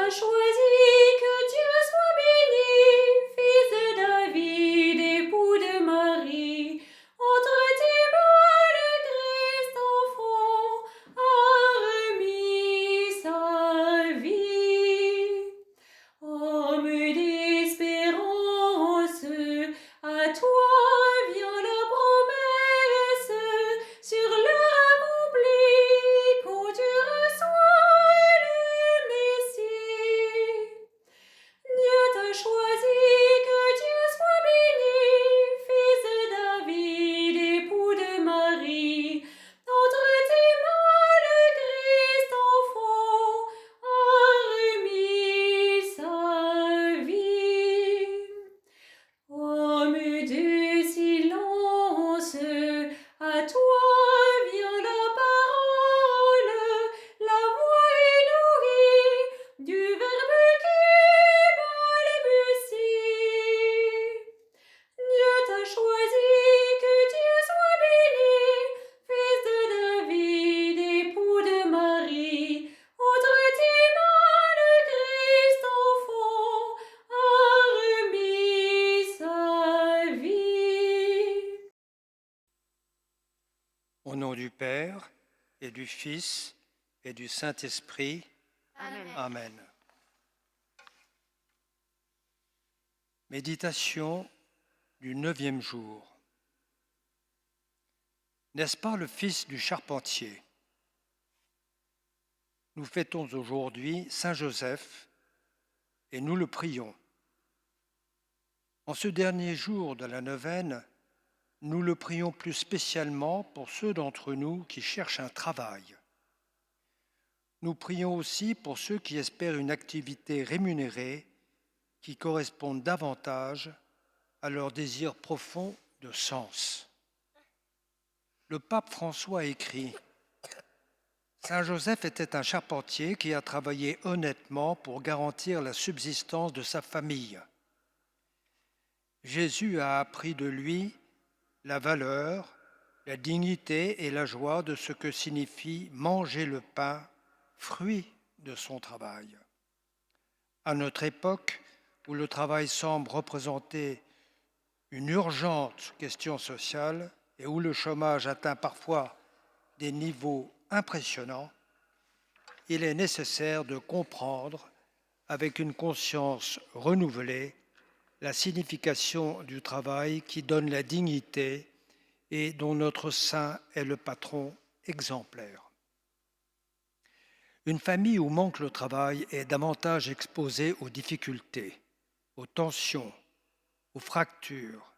as choisi que Dieu soit béni, fils de David, époux de Marie. Entre tes mains le Christ enfant a remis sa vie. Homme d'espérance, à toi vient la promesse, sur l'heure accomplie, quand tu reçois le Messie. Dieu t'a choisi, que Dieu soit béni, fils de David, époux de Marie. Entre tes mains le Christ enfant a remis sa vie. Homme de silence, à toi vient la parole, la voix est nourrie du Verbe qui balbutie. Dieu t'a choisi, que Dieu soit béni, fils de David, époux de Marie. Entre tes mains le Christ enfant a remis sa vie. Au nom du Père et du Fils et du Saint-Esprit. Amen. Amen. Méditation du 9e jour. N'est-ce pas le fils du charpentier? Nous fêtons aujourd'hui Saint Joseph et nous le prions. En ce dernier jour de la neuvaine, nous le prions plus spécialement pour ceux d'entre nous qui cherchent un travail. Nous prions aussi pour ceux qui espèrent une activité rémunérée qui corresponde davantage à leur désir profond de sens. Le pape François écrit « Saint Joseph était un charpentier qui a travaillé honnêtement pour garantir la subsistance de sa famille. Jésus a appris de lui la valeur, la dignité et la joie de ce que signifie manger le pain, fruit de son travail. À notre époque, où le travail semble représenter une urgente question sociale et où le chômage atteint parfois des niveaux impressionnants, il est nécessaire de comprendre avec une conscience renouvelée la signification du travail qui donne la dignité et dont notre saint est le patron exemplaire. Une famille où manque le travail est davantage exposée aux difficultés, aux tensions, aux fractures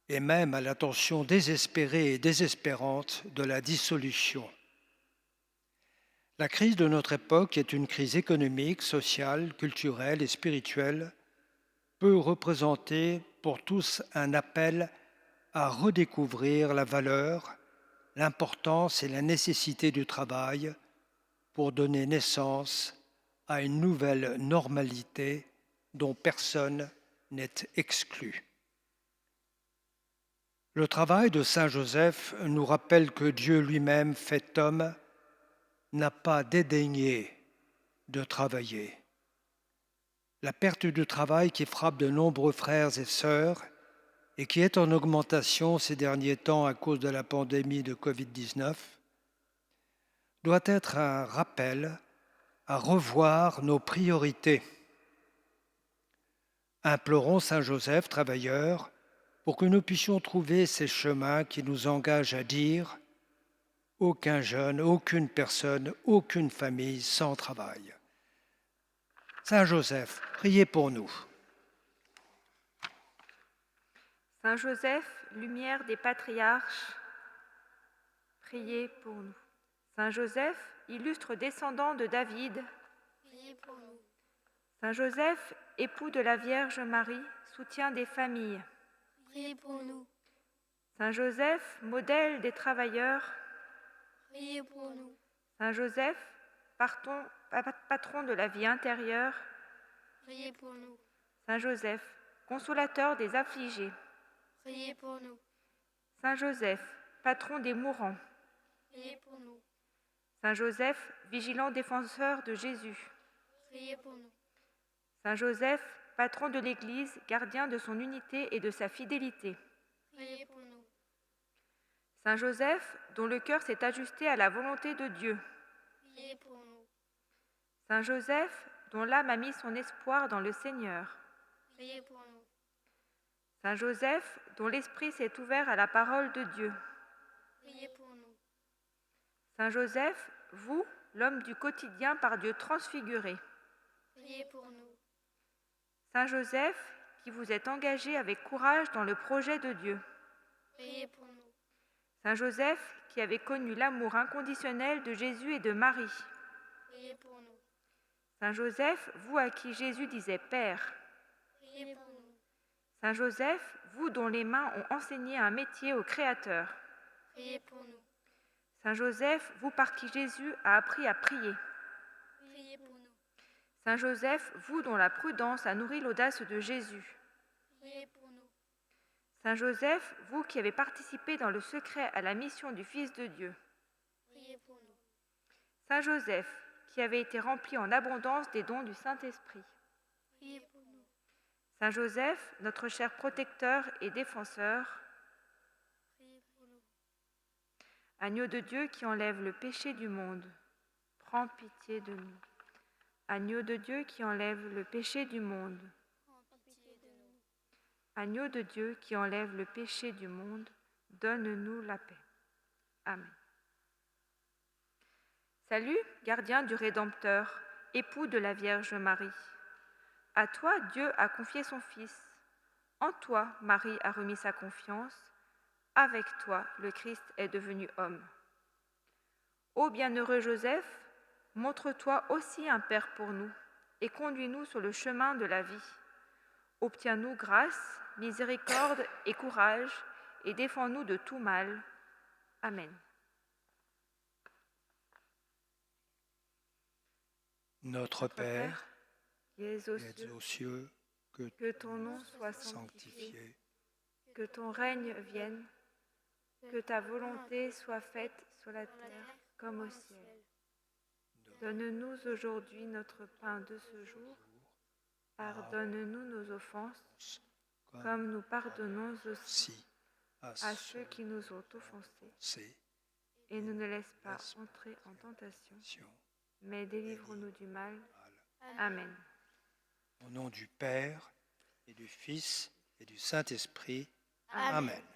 et même à la tension désespérée et désespérante de la dissolution. La crise de notre époque est une crise économique, sociale, culturelle et spirituelle, peut représenter pour tous un appel à redécouvrir la valeur, l'importance et la nécessité du travail pour donner naissance à une nouvelle normalité dont personne n'est exclu. Le travail de Saint Joseph nous rappelle que Dieu lui-même, fait homme, n'a pas dédaigné de travailler. La perte du travail qui frappe de nombreux frères et sœurs et qui est en augmentation ces derniers temps à cause de la pandémie de Covid-19 doit être un rappel à revoir nos priorités. Implorons Saint Joseph, travailleur, pour que nous puissions trouver ces chemins qui nous engagent à dire « Aucun jeune, aucune personne, aucune famille sans travail ». Saint Joseph, priez pour nous. Saint Joseph, lumière des patriarches, priez pour nous. Saint Joseph, illustre descendant de David, Priez pour nous. Saint Joseph, époux de la Vierge Marie, soutien des familles. Priez pour nous. Saint Joseph, modèle des travailleurs. Priez pour nous. Saint Joseph, patron de la vie intérieure. Priez pour nous. Saint Joseph, consolateur des affligés. Priez pour nous. Saint Joseph, patron des mourants. Priez pour nous. Saint Joseph, vigilant défenseur de Jésus. Priez pour nous. Saint Joseph, patron de l'Église, gardien de son unité et de sa fidélité. Priez pour nous. Saint Joseph, dont le cœur s'est ajusté à la volonté de Dieu. Priez pour nous. Saint Joseph, dont l'âme a mis son espoir dans le Seigneur. Priez pour nous. Saint Joseph, dont l'esprit s'est ouvert à la parole de Dieu. Priez pour nous. Saint Joseph, vous, l'homme du quotidien par Dieu transfiguré. Priez pour nous. Saint Joseph, qui vous êtes engagé avec courage dans le projet de Dieu. Priez pour nous. Saint Joseph, qui avez connu l'amour inconditionnel de Jésus et de Marie. Priez pour nous. Saint Joseph, vous à qui Jésus disait Père. Priez pour nous. Saint Joseph, vous dont les mains ont enseigné un métier au Créateur. Priez pour nous. Saint Joseph, vous par qui Jésus a appris à prier. Priez pour nous. Saint Joseph, vous dont la prudence a nourri l'audace de Jésus. Priez pour nous. Saint Joseph, vous qui avez participé dans le secret à la mission du Fils de Dieu. Priez pour nous. Saint Joseph, qui avez été rempli en abondance des dons du Saint-Esprit. Priez pour nous. Saint Joseph, notre cher protecteur et défenseur. Priez pour nous. Agneau de Dieu qui enlève le péché du monde, prends pitié de nous. Agneau de Dieu qui enlève le péché du monde. Prends pitié de nous. Agneau de Dieu qui enlève le péché du monde, donne-nous la paix. Amen. Salut, gardien du Rédempteur, époux de la Vierge Marie. À toi, Dieu a confié son Fils. En toi, Marie a remis sa confiance. Avec toi, le Christ est devenu homme. Ô bienheureux Joseph, montre-toi aussi un Père pour nous et conduis-nous sur le chemin de la vie. Obtiens-nous grâce, miséricorde et courage et défends-nous de tout mal. Amen. Notre Père, qui es aux qui êtes cieux, aux cieux, que ton nom soit sanctifié, sanctifié, que ton règne vienne, que ta volonté soit faite sur la terre comme au ciel. Donne-nous aujourd'hui notre pain de ce jour. Pardonne-nous nos offenses, comme nous pardonnons aussi si à ceux qui nous ont offensés. c'est Et ne nous laisse pas entrer en tentation, mais délivre-nous du mal. Amen. au nom du Père et du Fils et du Saint-Esprit. Amen. Amen.